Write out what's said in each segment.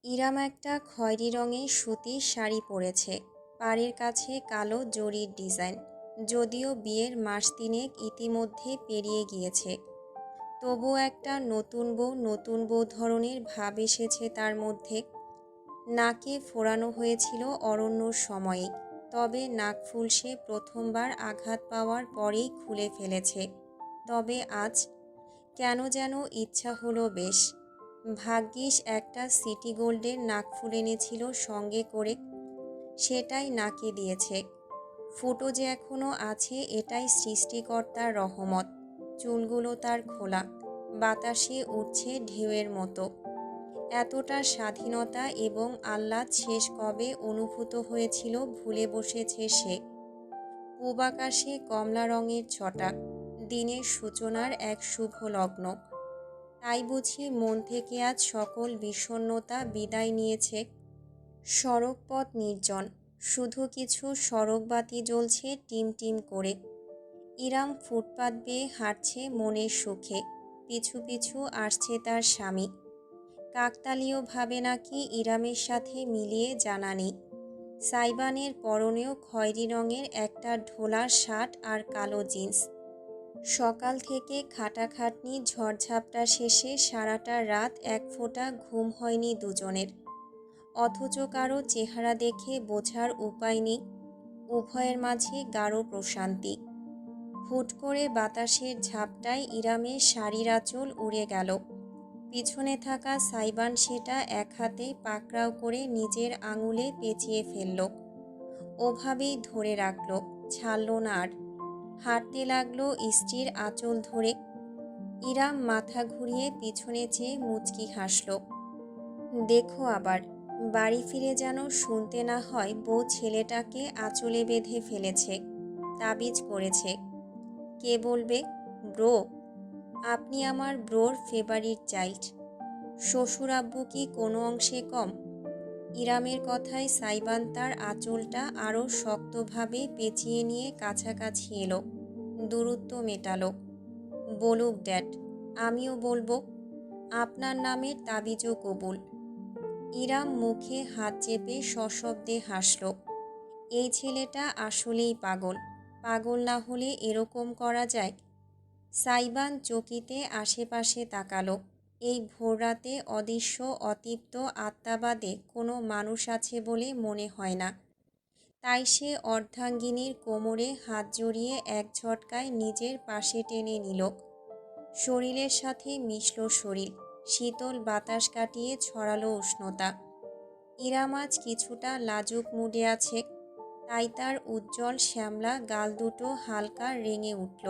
ইরাম একটা খয়েরি রঙের সুতির শাড়ি পরেছে, পাড়ের কাছে কালো জরির ডিজাইন। যদিও বিয়ের মাস তিনেক ইতিমধ্যে পেরিয়ে গিয়েছে, তবুও একটা নতুন বউ ধরনের ভাব এসেছে তার মধ্যে। নাকে ফোড়ানো হয়েছিল অরণ্যর সময়ে, তবে নাকফুল সে প্রথমবার আঘাত পাওয়ার পরেই খুলে ফেলেছে। তবে আজ কেন যেন ইচ্ছা হলো বেশ। ভাগ্যিস একটা সিটি গোল্ডের নাকফুল এনেছিল সঙ্গে করে, সেটাই নাকে দিয়েছে। ফুটো যে এখনো আছে এটাই সৃষ্টিকর্তার রহমত। চুলগুলো তার খোলা, বাতাসে উঠছে ঢেউয়ের মতো। এতটা স্বাধীনতা এবং আহ্লাদ শেষ কবে অনুভূত হয়েছিল ভুলে বসেছে সে। পূব আকাশে কমলা রঙের ছটা, দিনের সূচনার এক শুভ লগ্ন। তাই বুঝি মন থেকে আজ সকল বিষণ্ণতা বিদায় নিয়েছে। সড়কপথ নির্জন, শুধু কিছু সড়কবাতি জ্বলছে টিম টিম করে। ইরাম ফুটপাত বেয়ে হাঁটছে মনের সুখে, পিছু পিছু আসছে তার স্বামী। কাকতালীয়ভাবে নাকি ইরামের সাথে মিলিয়ে জানা নেই। সাইবানের পরনেও খয়েরি রঙের একটা ঢোলা শার্ট আর কালো জিন্স। সকাল থেকে খাটাখাটনি ঝড়ঝাপটা শেষে সারাটা রাত এক ফোঁটা ঘুম হয়নি দুজনের। অথচ কারো চেহারা দেখে বোঝার উপায় নেই, উভয়ের মাঝে গাঢ় প্রশান্তি। হুট করে বাতাসের ঝাপটায় ইরামের শাড়ির আঁচল উড়ে গেল। পিছনে থাকা সাইবান সেটা এক হাতে পাকড়াও করে নিজের আঙুলে পেঁচিয়ে ফেলল। ওভাবেই ধরে রাখল, ছাড়ল না আর। হাঁটতে লাগলো স্ত্রীর আঁচল ধরে। ইরাম মাথা ঘুরিয়ে পিছনে চেয়ে মুচকি হাসল। দেখো আবার, বাড়ি ফিরে যেন শুনতে না হয় বউ ছেলেটাকে আঁচলে বেঁধে ফেলেছে, তাবিজ করেছে। কে বলবে? ব্রো। আপনি আমার ব্রোর ফেভারিট চাইল্ড। শ্বশুর আব্বু কি কোনো অংশে কম? ইরামের কথায় সাইবান তার আঁচলটা আরও শক্তভাবে পেঁচিয়ে নিয়ে কাছাকাছি এলো, দূরত্ব মেটালো। বলুক ড্যাড, আমিও বলবো। আপনার নামের তাবিজও কবুল। ইরাম মুখে হাত চেপে সশব্দে হাসল। এই ছেলেটা আসলেই পাগল। পাগল না হলে এরকম করা যায়? সাইবান চকিতে আশেপাশে তাকালো। এই ভোররাতে অদৃশ্য অতৃপ্ত আত্মাবাদে কোনো মানুষ আছে বলে মনে হয় না। তাই সে অর্ধাঙ্গিনীর কোমরে হাত জড়িয়ে এক ঝটকায় নিজের পাশে টেনে নিল। শরীরের সাথে মিশল শরীর, শীতল বাতাস কাটিয়ে ছড়ালো উষ্ণতা। ইরাম আজ কিছুটা লাজুক মুডে আছে, তাই তার উজ্জ্বল শ্যামলা গাল দুটো হালকা রেঙে উঠল।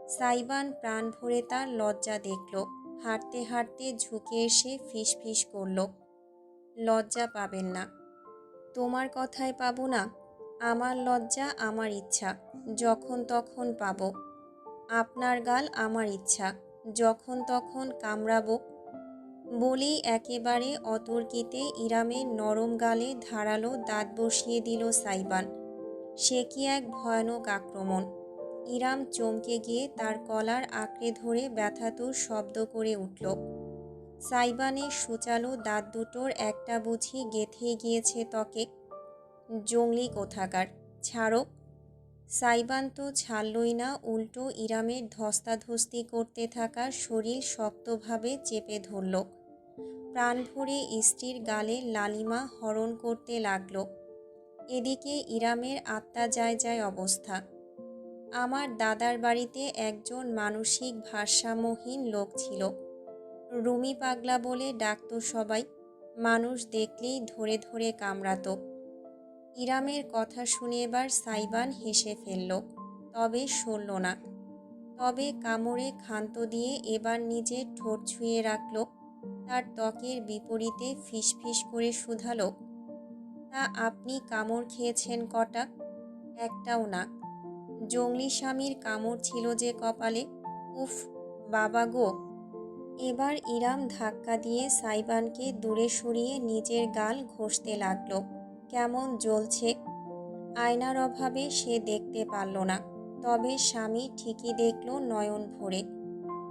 সাইবান প্রাণ ভরে তার লজ্জা দেখল। হাঁটতে হাঁটতে ঝুঁকে এসে ফিসফিস করল, লজ্জা পাবেন না। তোমার কথায় পাবো না? আমার লজ্জা আমার ইচ্ছা, যখন তখন পাবো। আপনার গাল আমার ইচ্ছা, যখন তখন কামড়াবো। বলেই একেবারে অতর্কিতে ইরামের নরম গালে ধারালো দাঁত বসিয়ে দিল সাইবান। সে কি এক ভয়ানক আক্রমণ! ইরাম চমকে গিয়ে তার কলার আঁকড়ে ধরে ব্যথাতুর শব্দ করে উঠল। সাইবানের সূচালো দাঁত দুটোর একটা বুঝি গেঁথে গিয়েছে ত্বকে। জংলি কোথাকার, ছাড়ো! সাইবান তো ছাড়লই না, উল্টো ইরামের ধস্তাধস্তি করতে থাকা শরীর শক্তভাবে চেপে ধরল। প্রাণ ভরে স্ত্রীর গালে লালিমা হরণ করতে লাগল। এদিকে ইরামের আত্মা যায় অবস্থা। আমার দাদার বাড়িতে একজন মানসিক ভারসাম্যহীন লোক ছিল। রুমি পাগলা বলে ডাকত সবাই। মানুষ দেখলেই ধরে ধরে কামড়াতো। ইরামের কথা শুনে এবার সাইবান হেসে ফেলল, তবে সরল না। তবে কামড়ে ক্ষান্ত দিয়ে এবার নিজের ঠোঁট ছুঁয়ে রাখল। তার ত্বকের বিপরীতে ফিসফিস করে শুধালো, তা আপনি কামড় খেয়েছেন কটা? একটাও না। জংলি স্বামীর কামড় ছিল যে কপালে। উফ বাবা গো! এবার ইরাম ধাক্কা দিয়ে সাইবানকে দূরে সরিয়ে নিজের গাল ঘষতে লাগল। কেমন জ্বলছে! আয়নার অভাবে সে দেখতে পারল না, তবে স্বামী ঠিকই দেখল নয়ন ভরে।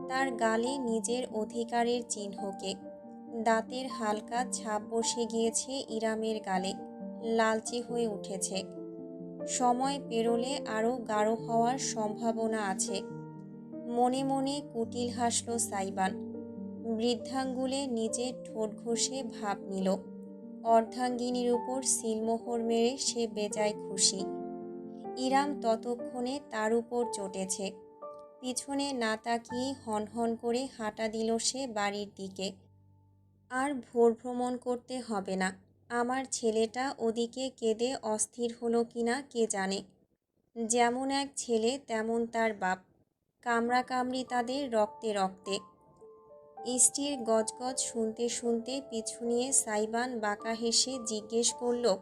তার গালে নিজের অধিকারের চিহ্নকে। দাঁতের হালকা ছাপ বসে গিয়েছে ইরামের গালে, লালচে হয়ে উঠেছে। সময় পেরোলে আরও গাঢ় হওয়ার সম্ভাবনা আছে। মনে মনে কুটিল হাসল সাইবান। বৃদ্ধাঙ্গুলে নিজের ঠোঁট ঘষে ভাব নিল। অর্ধাঙ্গিনীর উপর সিলমোহর মেরে সে বেজায় খুশি। ইরাম ততক্ষণে তার উপর চটেছে। পিছনে না তাকিয়ে হনহন করে হাঁটা দিল সে বাড়ির দিকে। আর ভোর ভ্রমণ করতে হবে না। আমার ছেলেটা ওদিকে কেঁদে অস্থির হলো কিনা কে জানে। যেমন এক ছেলে তেমন তার বাপ, কামড়াকামড়ি তাদের রক্তে রক্তে। স্ত্রীর গজগজ শুনতে শুনতে পিছু নিয়ে সাইবান বাঁকা হেসে জিজ্ঞেস করল,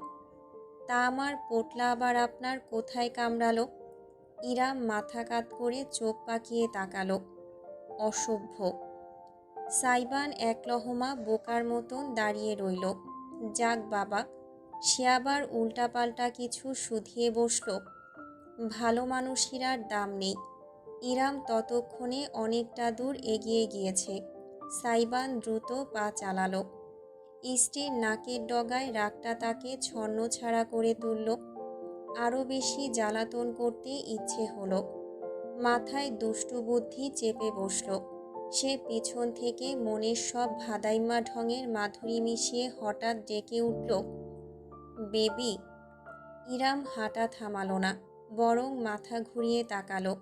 তা আমার পোটলা আবার আপনার কোথায় কামড়ালো? ইরাম মাথা কাত করে চোখ পাকিয়ে তাকালো। অসভ্য। সাইবান এক লহমা বোকার মতন দাঁড়িয়ে রইল। যাক বাবা, সে আবার উল্টাপাল্টা কিছু শুধিয়ে বসল। ভালো মানুষের আর দাম নেই। ইরাম ততক্ষণে অনেকটা দূর এগিয়ে গিয়েছে। সাইবান দ্রুত পা চালালো। স্ত্রীর নাকের ডগায় রাগটা তাকে ছন্নছাড়া করে তুলল। আরও বেশি জ্বালাতন করতে ইচ্ছে হলো। মাথায় দুষ্টু বুদ্ধি চেপে বসল। সে পিছন থেকে মনের সব ভাদাইম্মা ঢঙের মাধুরী মিশিয়ে হঠাৎ ডেকে উঠল, বেবি। ইরাম হাঁটা থামালো না, বরং মাথা ঘুরিয়ে তাকালো।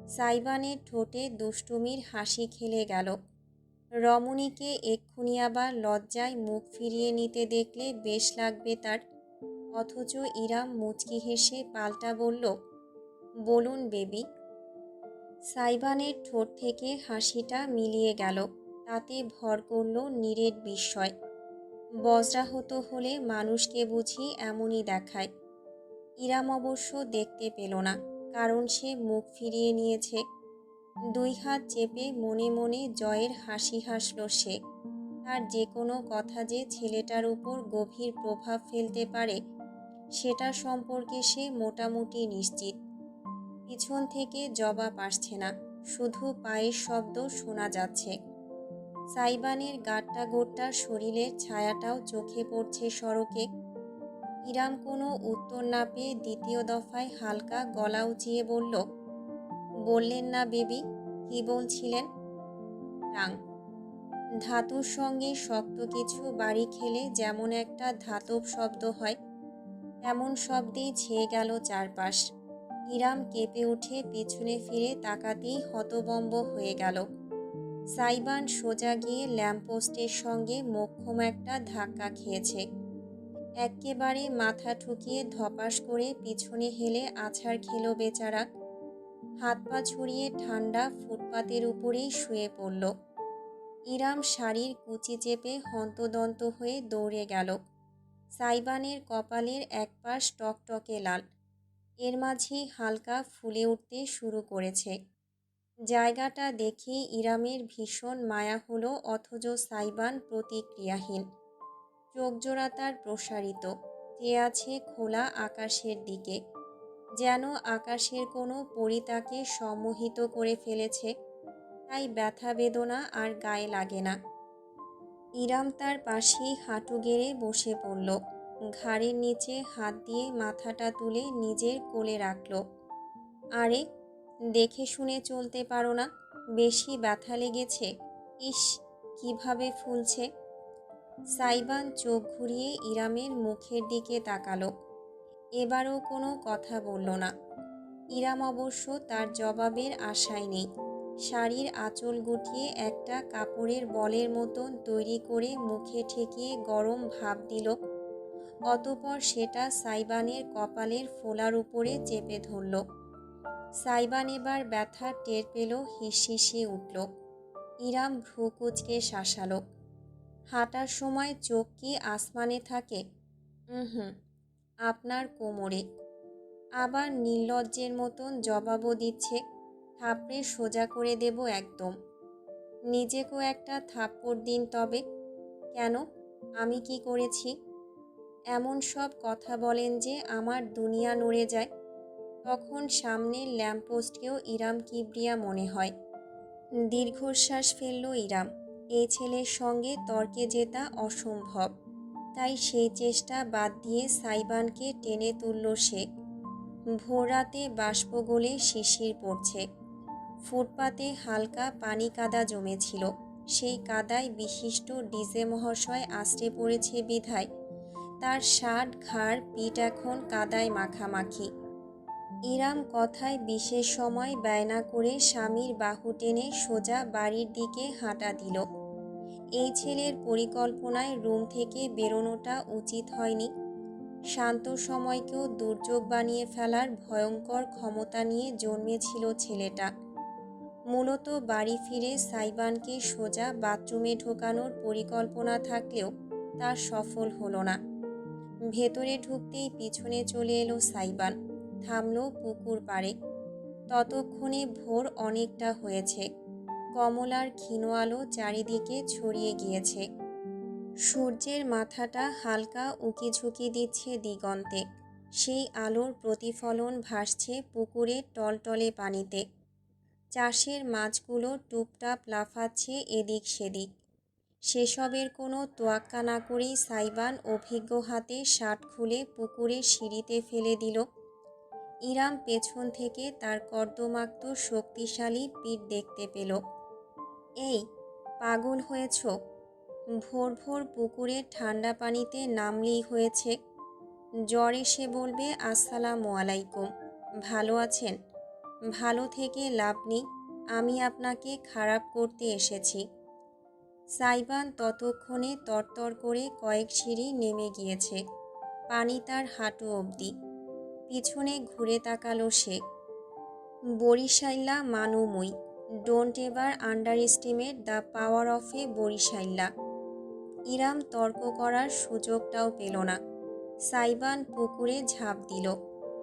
সাইবানের ঠোঁটে দুষ্টুমির হাসি খেলে গেল। রমণীকে এক্ষুনি আবার লজ্জায় মুখ ফিরিয়ে নিতে দেখলে বেশ লাগবে তার। অথচ ইরাম মুচকি হেসে পাল্টা বলল, বলুন বেবি। সাইবানের ঠোঁট থেকে হাসিটা মিলিয়ে গেল। তাতে ভর করল নীরের বিস্ময়। বজ্রাহত হলে মানুষকে বুঝি এমনই দেখায়। ইরাম অবশ্য দেখতে পেল না, কারণ সে মুখ ফিরিয়ে নিয়েছে। দুই হাত চেপে মনে মনে জয়ের হাসি হাসল সে। তার যে কোনো কথা যে ছেলেটার উপর গভীর প্রভাব ফেলতে পারে সেটা সম্পর্কে সে মোটামুটি নিশ্চিত। পিছন থেকে জবাব আসছে না, শুধু পায়ের শব্দ শোনা যাচ্ছে। সাইবানের গাট্টা গোট্টা শরীরের ছায়াটাও চোখে পড়ছে সড়কে। ইরাম কোনো উত্তর না পেয়ে দ্বিতীয় দফায় হালকা গলা উঁচিয়ে বলল, বললেন না বেবি, কি বলছিলেন? টাং। ধাতুর সঙ্গে শক্ত কিছু বাড়ি খেলে যেমন একটা ধাতব শব্দ হয়, তেমন শব্দেই ছেয়ে গেল চারপাশ। ইরাম কেঁপে উঠে পিছনে ফিরে তাকাতেই হতবম্ব হয়ে গেল। সাইবান সোজা গিয়ে ল্যাম্পপোস্টের সঙ্গে মোক্ষম একটা ধাক্কা খেয়েছে। এক্কেবারে মাথা ঠুকিয়ে ধপাস করে পিছনে হেলে আছাড় খেল বেচারা। হাত পা ছড়িয়ে ঠান্ডা ফুটপাতের উপরেই শুয়ে পড়ল। ইরাম শাড়ির কুচি চেপে হন্তদন্ত হয়ে দৌড়ে গেল। সাইবানের কপালের এক পাশ টকটকে লাল, এর মাঝেই হালকা ফুলে উঠতে শুরু করেছে। জায়গাটা দেখে ইরামের ভীষণ মায়া হলো, অথচ সাইবান প্রতিক্রিয়াহীন। চোখজোড়া তার প্রসারিত, চেয়ে আছে খোলা আকাশের দিকে, যেন আকাশের কোনো পরী তাকে সম্মোহিত করে ফেলেছে। তাই ব্যথা বেদনা আর গায়ে লাগে না। ইরাম তার পাশেই হাঁটু গেড়ে বসে পড়ল। ঘাড়ের নিচে হাত দিয়ে মাথাটা তুলে নিজের কোলে রাখল। আরে, দেখে শুনে চলতে পারো না? বেশি ব্যথা লেগেছে? ইস, কিভাবে ফুলছে। সাইবান চোখ ঘুরিয়ে ইরামের মুখের দিকে তাকালো। এবারও কোনো কথা বলল না। ইরাম অবশ্য তার জবাবের আশায় নেই। শাড়ির আঁচল গুটিয়ে একটা কাপড়ের বলের মতন তৈরি করে মুখে ঠেকিয়ে গরম ভাপ দিল। অতঃপর সেটা সাইবানের কপালের ফোলার উপরে চেপে ধরল। সাইবান এবার ব্যথা টের পেল, হিসহিসিয়ে উঠল। ইরাম ভ্রু কুঁচকে শাসালো। হাঁটার সময় চোখ কি আসমানে থাকে? হুম, আপনার কোমরে। আবার নির্লজ্জের মতন জবাবও দিচ্ছে, থাপড়ে সোজা করে দেব একদম। নিজেকেও একটা থাপ্পড় দিন তবে। কেন, আমি কি করেছি? এমন সব কথা বলেন যে আমার দুনিয়া নড়ে যায়। তখন সামনের ল্যাম্পপোস্টকেও ইরাম কিবরিয়া মনে হয়। দীর্ঘশ্বাস ফেলল ইরাম। এই ছেলের সঙ্গে তর্কে জেতা অসম্ভব। তাই সেই চেষ্টা বাদ দিয়ে সাইবানকে টেনে তুলল সে। ভোররাতে বাষ্প গলে শিশির পড়ছে। ফুটপাতে হালকা পানি কাদা জমেছিল। সেই কাদায় বিশিষ্ট ডিজে মহাশয় আছড়ে পড়েছে বিধায় তার শার্ট, ঘাড়, পিঠ এখন কাদায় মাখামাখি। ইরাম কথায় বিশেষ সময় ব্যয় না করে স্বামীর বাহু টেনে সোজা বাড়ির দিকে হাঁটা দিল। এই ছেলের পরিকল্পনায় রুম থেকে বেরোনোটা উচিত হয়নি। শান্ত সময়কেও দুর্যোগ বানিয়ে ফেলার ভয়ঙ্কর ক্ষমতা নিয়ে জন্মেছিল ছেলেটা। মূলত বাড়ি ফিরে সাইবানকে সোজা বাথরুমে ঢোকানোর পরিকল্পনা থাকলেও তা সফল হলো না। ভেতরে ঢুকতেই পিছনে চলে এলো সাইবান, থামল পুকুর পাড়ে। ততক্ষণে ভোর অনেকটা হয়েছে। কমলার ক্ষীণ আলো চারিদিকে ছড়িয়ে গিয়েছে। সূর্যের মাথাটা হালকা উকিঝুঁকি দিচ্ছে দিগন্তে। সেই আলোর প্রতিফলন ভাসছে পুকুরের টলটলে পানিতে। চাষের মাছগুলো টুপটাপ লাফাচ্ছে এদিক সেদিক। সেসবের কোনো তোয়াক্কা না করেই সাইবান অভিজ্ঞ হাতে শার্ট খুলে পুকুরের সিঁড়িতে ফেলে দিল। ইরাম পেছন থেকে তার কর্দমাক্ত শক্তিশালী পিঠ দেখতে পেল। এই, পাগল হয়েছ? ভোর ভোর পুকুরের ঠান্ডা পানিতে নামলেই হয়েছে। জ্বর এসে বলবে আসসালামু আলাইকুম, ভালো আছেন? ভালো থেকে লাভ নেই, আমি আপনাকে খারাপ করতে এসেছি। সাইবান ততক্ষণে তরতর করে কয়েক সিঁড়ি নেমে গিয়েছে। পানি তার হাঁটু অবধি। পিছনে ঘুরে তাকালো সে। বরিশাইল্লা মানুমুই, don't ever underestimate the power of a বরিশাইল্লা। ইরাম তর্ক করার সুযোগটাও পেল না। সাইবান পুকুরে ঝাঁপ দিল।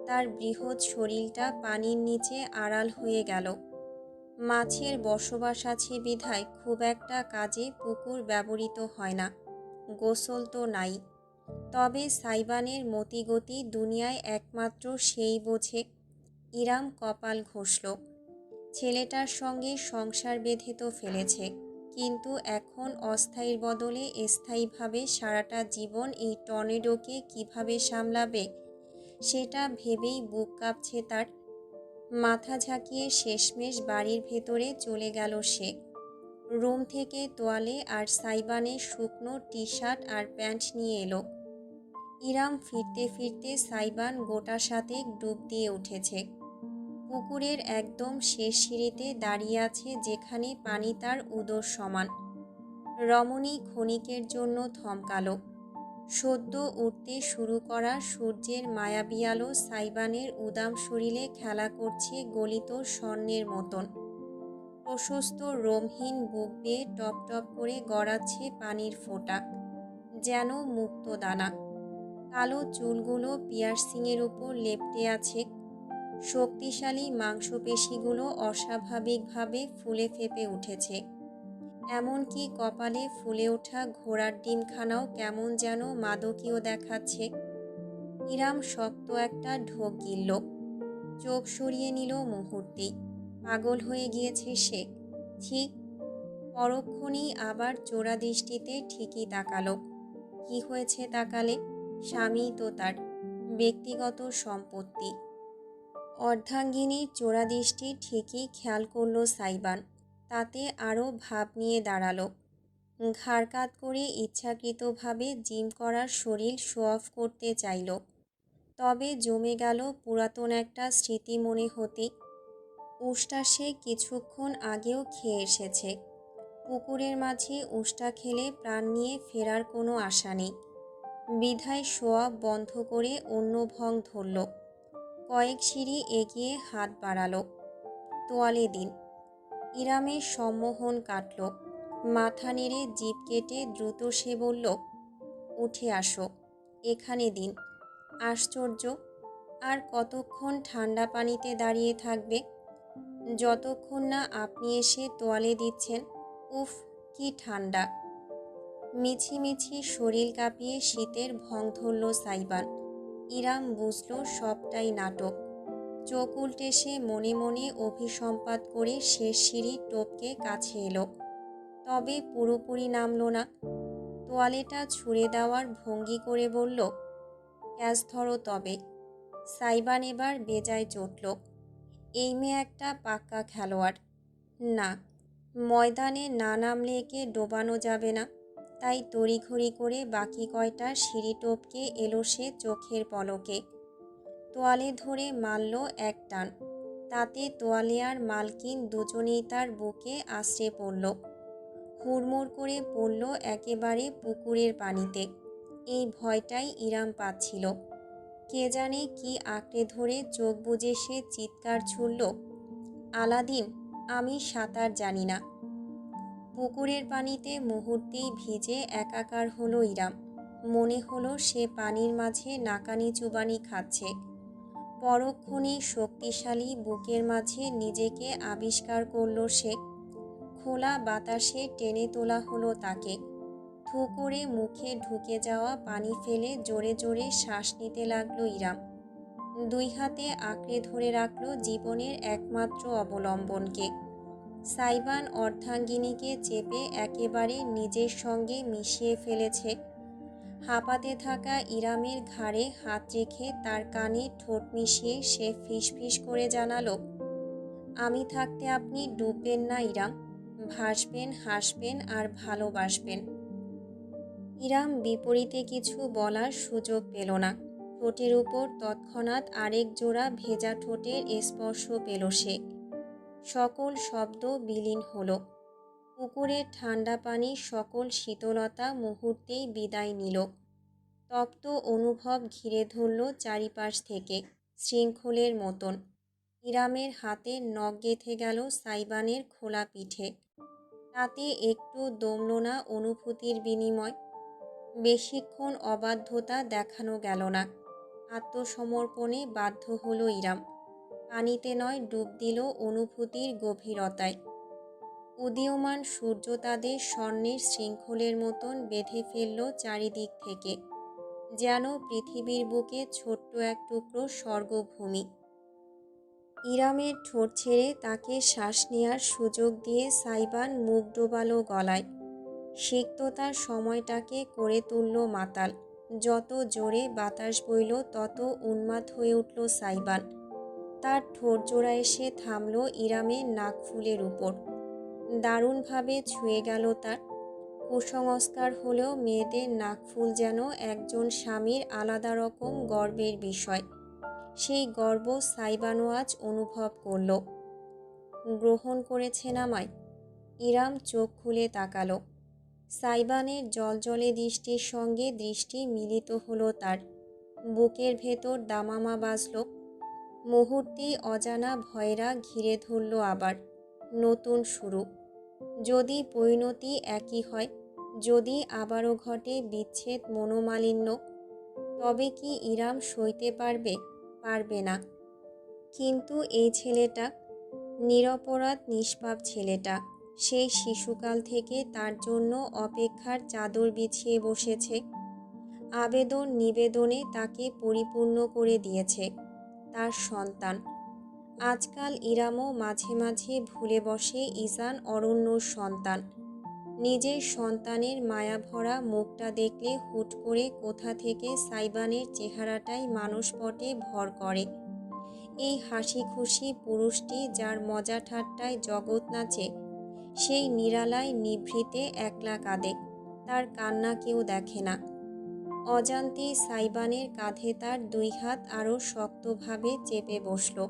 তার বৃহৎ শরীরটা পানির নিচে আড়াল হয়ে গেল। মাছের বসবাস আছে বিধায় খুব একটা কাজে পুকুর ব্যবহৃত হয় না। গোসল তো নাই। তবে সাইবানের মতিগতি দুনিয়ায় একমাত্র সেই বোঝে। ইরাম কপাল ঘষল। ছেলেটার সঙ্গে সংসার বেঁধে তো ফেলেছে, কিন্তু এখন অস্থায়ীর বদলে স্থায়ীভাবে সারাটা জীবন এই টর্নেডোকে কিভাবে সামলাবে সেটা ভেবেই বুক কাঁপছে তার। মাথা ঝাঁকিয়ে শেষমেশ বাড়ির ভেতরে চলে গেল সে। রুম থেকে তোয়ালে আর সাইবানের শুকনো টি শার্ট আর প্যান্ট নিয়ে এলো। ইরাম ফিরতে ফিরতে সাইবান গোটা সাতেক ডুব দিয়ে উঠেছে। পুকুরের একদম শেষ সিঁড়িতে দাঁড়িয়ে আছে, যেখানে পানি তার উদর সমান। রমণী ক্ষণিকের জন্য থমকালো। সদ্য উঠতে শুরু করা সূর্যের মায়াবী আলো সাইবানের উদাম শরীরে খেলা করছে গলিত স্বর্ণের মতন। প্রশস্ত রোমহীন বুক বেয়ে টপ টপ করে গড়াচ্ছে পানির ফোঁটা, যেন মুক্তদানা। কালো চুলগুলো পিয়ার্সিংয়ের উপর লেপ্টে আছে। শক্তিশালী মাংসপেশিগুলো অস্বাভাবিকভাবে ফুলে ফেপে উঠেছে। এমনকি কপালে ফুলে ওঠা ঘোড়ার ডিমখানাও কেমন যেন মাদকীয় দেখাচ্ছে। ইরাম শক্ত একটা ঢোক গিলল। চোখ সরিয়ে নিল মুহূর্তেই। পাগল হয়ে গিয়েছে সে। ঠিক পরক্ষণেই আবার চোরা দৃষ্টিতে ঠিকই তাকালো। কি হয়েছে তাকালে? স্বামী তো তার, ব্যক্তিগত সম্পত্তি। অর্ধাঙ্গিনীর চোরা দৃষ্টি ঠিকই খেয়াল করল সাইবান। তাতে আরও ভাব নিয়ে দাঁড়ালো। ঘাড় কাত করে ইচ্ছাকৃতভাবে জিম করার শরীর শো অফ করতে চাইল। তবে জমে গেল পুরাতন একটা স্মৃতি মনে হতেই। উষ্টা সে কিছুক্ষণ আগেও খেয়ে এসেছে। পুকুরের মাঝে উষ্টা খেলে প্রাণ নিয়ে ফেরার কোনো আশা নেই। বিধায় শো অফ বন্ধ করে অন্য ভং ধরল। কয়েক সিঁড়ি এগিয়ে হাত বাড়ালো। তোয়ালে দিন। ইরামের সম্মোহন কাটল। মাথা নেড়ে জিভ কেটে দ্রুত সে বলল, উঠে আসো, এখানে দিন। আশ্চর্য, আর কতক্ষণ ঠান্ডা পানিতে দাঁড়িয়ে থাকবে? যতক্ষণ না আপনি এসে তোয়ালে দিচ্ছেন। উফ, কি ঠান্ডা! মিছিমিছি শরীর কাঁপিয়ে শীতের ভং ধরল সাইবান। ইরাম বুঝল সবটাই নাটক। চোখ উল্টে সে মনে মনে অভিসম্পাত করে শেষ সিঁড়ি টপকে কাছে এলো। তবে পুরোপুরি নামল না। তোয়ালেটা ছুঁড়ে দেওয়ার ভঙ্গি করে বলল, ক্যাচ ধরো তবে। সাইবান এবার বেজায় চটল। এই মেয়ে একটা পাক্কা খেলোয়াড়। না, ময়দানে না নামলে একে ডোবানো যাবে না। তাই তড়িঘড়ি করে বাকি কয়টা সিঁড়ি টপকে এলো সে চোখের পলকে। তোয়ালে ধরে মারল এক টান। তাতে তোয়ালে আর মালকিন দুজনেই তার বুকে আছড়ে পড়ল। হুড়মুড় করে পড়ল একেবারে পুকুরের পানিতে। এই ভয়টাই ইরাম পাচ্ছিল। কে জানে কি আঁকড়ে ধরে চোখ বুজে সে চিৎকার ছুড়ল, আলাদিন, আমি সাঁতার জানি না। পুকুরের পানিতে মুহূর্তেই ভিজে একাকার হলো ইরাম। মনে হলো সে পানির মাঝে নাকানি চুবানি খাচ্ছে। পরক্ষণেই শক্তিশালী বুকের মাঝে নিজেকে আবিষ্কার করল সে। খোলা বাতাসে টেনে তোলা হলো তাকে। থু করে মুখে ঢুকে যাওয়া পানি ফেলে জোরে জোরে শ্বাস নিতে লাগলো ইরাম। দুই হাতে আঁকড়ে ধরে রাখল জীবনের একমাত্র অবলম্বনকে। সাইবান অর্ধাঙ্গিনীকে চেপে একেবারে নিজের সঙ্গে মিশিয়ে ফেলেছে। হাঁপাতে থাকা ইরামের ঘাড়ে হাত রেখে তার কানে ঠোঁট মিশিয়ে সে ফিসফিস করে জানালো, আমি থাকতে আপনি ডুববেন না ইরাম। ভাসবেন, হাসবেন আর ভালোবাসবেন। ইরাম বিপরীতে কিছু বলার সুযোগ পেল না। ঠোঁটের উপর তৎক্ষণাৎ আরেক জোড়া ভেজা ঠোঁটের স্পর্শ পেল সে। সকল শব্দ বিলীন হলো। পুকুরের ঠান্ডা পানি সকল শীতলতা মুহূর্তেই বিদায় নিল। তপ্ত অনুভব ঘিরে ধরল চারিপাশ থেকে শৃঙ্খলের মতন। ইরামের হাতে নখ গেঁথে গেল সাইবানের খোলা পিঠে। তাতে একটু দমল না অনুভূতির বিনিময়। বেশিক্ষণ অবাধ্যতা দেখানো গেল না। আত্মসমর্পণে বাধ্য হলো ইরাম। পানিতে নয়, ডুব দিল অনুভূতির গভীরতায়। উদীয়মান সূর্য তাদের স্বর্ণের শৃঙ্খলের মতন বেঁধে ফেলল চারিদিক থেকে। যেন পৃথিবীর বুকে ছোট্ট এক টুকরো স্বর্গভূমি। ইরামের ঠোঁট ছেড়ে তাকে শ্বাস নেওয়ার সুযোগ দিয়ে সাইবান মুখ ডোবালো গলায়। সিক্ততার সময়টাকে করে তুলল মাতাল। যত জোরে বাতাস বইল তত উন্মাদ হয়ে উঠল সাইবান। তার ঠোঁট জোড়া এসে থামল ইরামের নাকফুলের উপর। দারুণভাবে ছুঁয়ে গেল তার। কুসংস্কার হলেও মেয়েদের নাকফুল যেন একজন স্বামীর আলাদা রকম গর্বের বিষয়। সেই গর্ব সাইবানও আজ অনুভব করল। গ্রহণ করেছেন আমায়? ইরাম চোখ খুলে তাকালো। সাইবানের জলজলে দৃষ্টির সঙ্গে দৃষ্টি মিলিত হলো তার। বুকের ভেতর দামামা বাজল। মুহূর্তেই অজানা ভয়েরা ঘিরে ধরল আবার। নতুন শুরু। যদি পরিণতি একই হয়, যদি আবারও ঘটে বিচ্ছেদ, মনোমালিন্য, তবে কি ইরাম সইতে পারবে? পারবে না। কিন্তু এই ছেলেটা, নিরপরাধ নিষ্পাপ ছেলেটা, সেই শিশুকাল থেকে তার জন্য অপেক্ষার চাদর বিছিয়ে বসেছে। আবেদন নিবেদনে তাকে পরিপূর্ণ করে দিয়েছে। তার সন্তান। আজকাল ইরামও মাঝে মাঝে ভুলে বসে ঈশান অরণ্যর সন্তান। নিজের সন্তানের মায়াভরা মুখটা দেখলে হুট করে কোথা থেকে সাইবানের চেহারাটাই মানসপটে ভর করে। এই হাসি খুশি পুরুষটি যার মজা ঠাট্টায় জগৎ নাচে, সেই নিরালায় নিভৃতে একলা কাঁদে। তার কান্না কেউ দেখে না। অজান্তেই সাইবানের কাঁধে তার দুই হাত আরও শক্তভাবে চেপে বসল।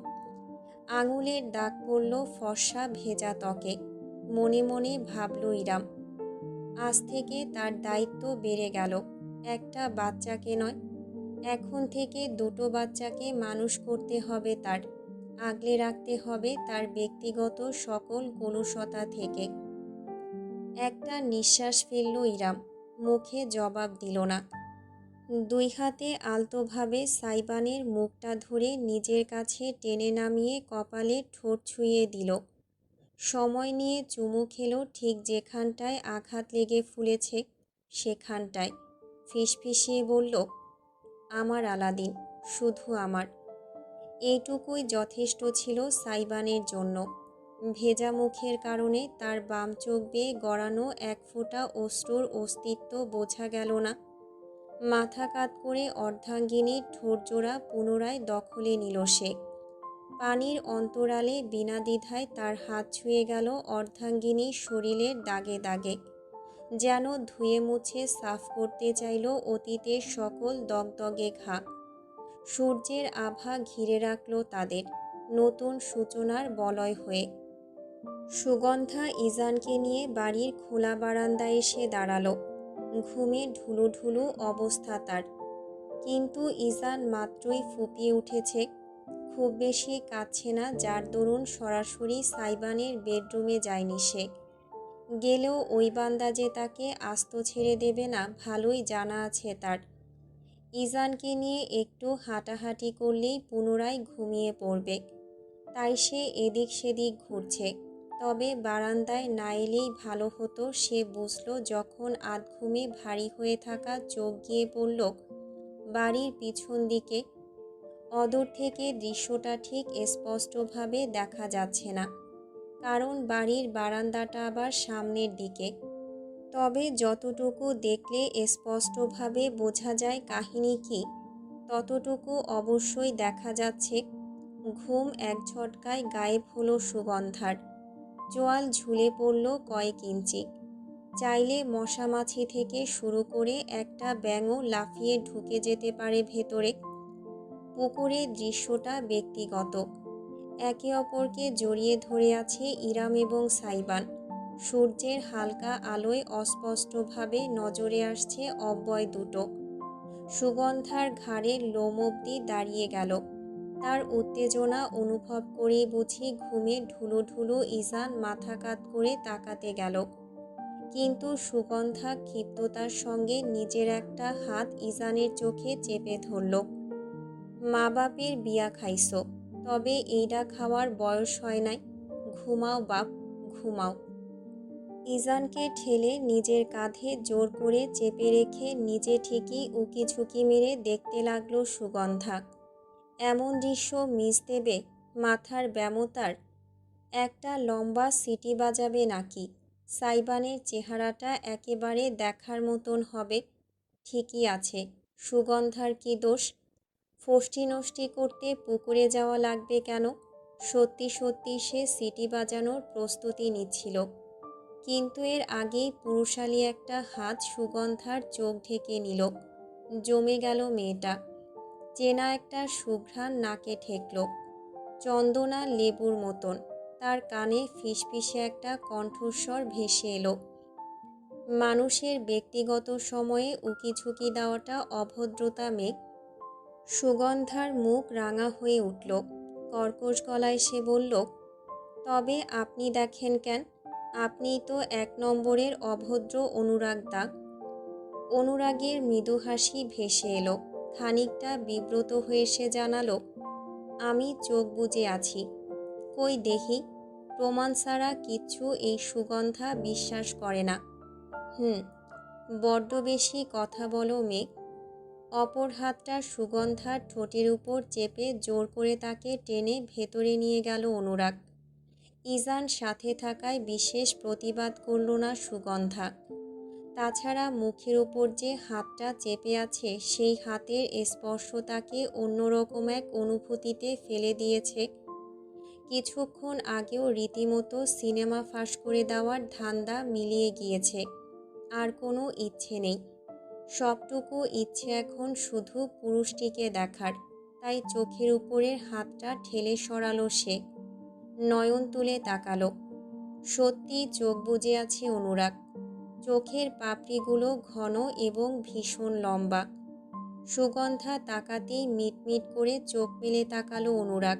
আঙুলের দাগ পড়ল ফর্সা ভেজা ত্বকে। মনে মনে ভাবল ইরাম, আজ থেকে তার দায়িত্ব বেড়ে গেল। একটা বাচ্চাকে নয়, এখন থেকে দুটো বাচ্চাকে মানুষ করতে হবে তার। আগলে রাখতে হবে তার ব্যক্তিগত সকল কলুষতা থেকে। একটা নিঃশ্বাস ফেলল ইরাম। মুখে জবাব দিল না। দুই হাতে আলতোভাবে সাইবানের মুখটা ধরে নিজের কাছে টেনে নামিয়ে কপালে ঠোঁট ছুঁয়ে দিল। সময় নিয়ে চুমু খেলো ঠিক যেখানটায় আঘাত লেগে ফুলেছে সেখানটায়। ফিসফিসিয়ে বলল, আমার আলাদিন, শুধু আমার। এইটুকুই যথেষ্ট ছিল সাইবানের জন্য। ভেজা মুখের কারণে তার বাম চোখ বেয়ে গড়ানো এক ফোঁটা অশ্রুর অস্তিত্ব বোঝা গেল না। মাথা কাত করে অর্ধাঙ্গিনীর ঠোঁটজোড়া পুনরায় দখলে নিল সে। পানির অন্তরালে বিনা দ্বিধায় তার হাত ছুঁয়ে গেল অর্ধাঙ্গিনীর শরীরের দাগে দাগে, যেন ধুয়ে মুছে সাফ করতে চাইল অতীতের সকল দগদগে ঘা। সূর্যের আভা ঘিরে রাখল তাদের, নতুন সূচনার বলয় হয়ে। সুগন্ধা ইজানকে নিয়ে বাড়ির খোলা বারান্দায় এসে দাঁড়ালো। ঘুমে ঢুলুঢুলু অবস্থা তার, কিন্তু ইজান মাত্রই ফুপিয়ে উঠেছে। খুব বেশি কাঁদছে না, যার দরুন সরাসরি সাইবানের বেডরুমে যায়নি সে। গেলেও ওই বান্দা যে তাকে আস্ত ছেড়ে দেবে না ভালোই জানা আছে তার। ইজানকে নিয়ে একটু হাঁটাহাঁটি করলেই পুনরায় ঘুমিয়ে পড়বে, তাই সে এদিক সেদিক ঘুরছে। তবে বারান্দায় না এলেই ভালো হতো, সে বুঝল যখন আধঘুমে ভারী হয়ে থাকা চোখ গিয়ে পড়ল বাড়ির পিছন দিকে। অদূর থেকে দৃশ্যটা ঠিক স্পষ্টভাবে দেখা যাচ্ছে না, কারণ বাড়ির বারান্দাটা আবার সামনের দিকে। তবে যতটুকু দেখলে স্পষ্টভাবে বোঝা যায় কাহিনী কি, ততটুকু অবশ্যই দেখা যাচ্ছে। ঘুম এক ঝটকায় গায়েব হলো সুগন্ধার। চোয়াল ঝুলে পড়ল কয়েক ইঞ্চি। চাইলে মশামাছি থেকে শুরু করে একটা ব্যাঙও লাফিয়ে ঢুকে যেতে পারে ভেতরে। পুকুরের দৃশ্যটা ব্যক্তিগত। একে অপরকে জড়িয়ে ধরে আছে ইরাম এবং সাইবান। সূর্যের হালকা আলোয় অস্পষ্টভাবে নজরে আসছে অব্যয় দুটো। সুগন্ধার ঘাড়ের লোম অবধি দাঁড়িয়ে গেল। তার উত্তেজনা অনুভব করেই বুঝি ঘুমে ঢুলুঢুলু ইজান মাথা কাত করে তাকাতে গেল। কিন্তু সুগন্ধা ক্ষিপ্ততার সঙ্গে নিজের একটা হাত ইজানের চোখে চেপে ধরল। মা বাপের বিয়া খাইছো, তবে এইটা খাওয়ার বয়স হয় নাই। ঘুমাও বাপ, ঘুমাও। ইজানকে ঠেলে নিজের কাঁধে জোর করে চেপে রেখে নিজে ঠিকই উকি ঝুঁকি মেরে দেখতে লাগলো সুগন্ধা। এমন দৃশ্য মিস দেবে মাথার ব্যামোতার? একটা লম্বা সিটি বাজাবে নাকি? সাইবানের চেহারাটা একেবারে দেখার মতন হবে। ঠিকই আছে, সুগন্ধার কি দোষ? ফষ্টি নষ্টি করতে পুকুরে যাওয়া লাগবে কেন? সত্যি সত্যি সে সিটি বাজানোর প্রস্তুতি নিচ্ছিল, কিন্তু এর আগেই পুরুষালী একটা হাত সুগন্ধার চোখ ঢেকে নিল। জমে গেল মেয়েটা। চেনা একটা সুঘ্রাণ নাকে ঠেকল, চন্দনা লেবুর মতন। তার কানে ফিসফিসে একটা কণ্ঠস্বর ভেসে এলো। মানুষের ব্যক্তিগত সময়ে উকিঝুঁকি দেওয়াটা অভদ্রতা মেঘ। সুগন্ধার মুখ রাঙা হয়ে উঠল। কর্কশ গলায় সে বলল, তবে আপনি দেখেন কেন? আপনিই তো এক নম্বরের অভদ্র অনুরাগ দাগ। অনুরাগের মৃদু হাসি ভেসে এলো। খানিকটা বিব্রত হয়ে সে জানালো, আমি চোখ বুজে আছি। কই দেখি, প্রমাণ ছাড়া কিচ্ছু এই সুগন্ধা বিশ্বাস করে না। বড্ড বেশি কথা বলো মেঘ। অপর হাতটা সুগন্ধার ঠোঁটের উপর চেপে জোর করে তাকে টেনে ভেতরে নিয়ে গেল অনুরাগ। ইজান সাথে থাকায় বিশেষ প্রতিবাদ করল না সুগন্ধা। তাছাড়া মুখের উপর যে হাতটা চেপে আছে সেই হাতের স্পর্শ তাকে অন্যরকম এক অনুভূতিতে ফেলে দিয়েছে। কিছুক্ষণ আগেও রীতিমতো সিনেমা ফাঁস করে দেওয়ার ধান্দা মিলিয়ে গিয়েছে। আর কোনো ইচ্ছে নেই। সবটুকু ইচ্ছে এখন শুধু পুরুষটিকে দেখার। তাই চোখের উপরের হাতটা ঠেলে সরালো সে। নয়ন তুলে তাকালো। সত্যি চোখ বুজে আছে অনুরাগ। চোখের পাপড়িগুলো ঘন এবং ভীষণ লম্বা। সুগন্ধা তাকাতেই মিটমিট করে চোখ মেলে তাকালো অনুরাগ।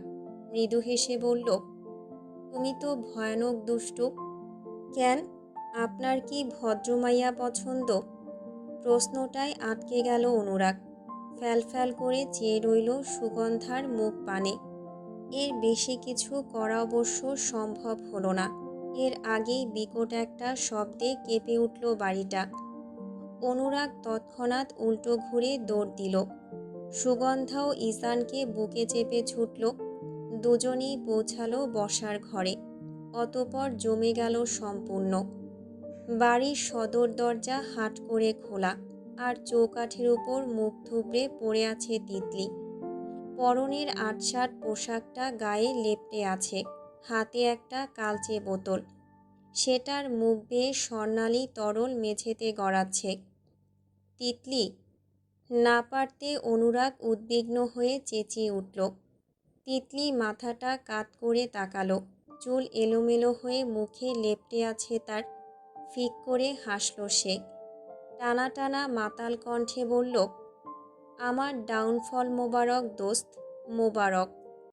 মৃদু হেসে বলল, তুমি তো ভয়ানক দুষ্টু। কেন, আপনার কি ভদ্রমাইয়া পছন্দ? প্রশ্নটায় আটকে গেল অনুরাগ। ফ্যালফ্যাল করে চেয়ে রইল সুগন্ধার মুখ পানে। এর বেশি কিছু করা অবশ্য সম্ভব হলো না। এর আগেই বিকট একটা শব্দে কেঁপে উঠল বাড়িটা। অনুরাগ তৎক্ষণাৎ উল্টো ঘুরে দৌড় দিল। সুগন্ধাও ইজানকে বুকে চেপে ছুটল। দুজনেই পৌঁছালো বসার ঘরে। অতপর জমে গেল সম্পূর্ণ। বাড়ির সদর দরজা হাট করে খোলা, আর চৌকাঠের উপর মুখ থুবড়ে পড়ে আছে তিতলি। পরনের আটসাট পোশাকটা গায়ে লেপ্টে আছে, হাতে একটা কালচে বোতল। সেটার মুখ বেয়ে স্বর্ণালী তরল মেঝেতে গড়াচ্ছে। তিতলি! না পারতে অনুরাগ উদ্বিগ্ন হয়ে চেঁচিয়ে উঠল। তিতলি মাথাটা কাত করে তাকালো। চুল এলোমেলো হয়ে মুখে লেপ্টে আছে তার। ফিক করে হাসল সে। টানা টানা মাতাল কণ্ঠে বলল, আমার ডাউনফল মোবারক দোস্ত, মোবারক।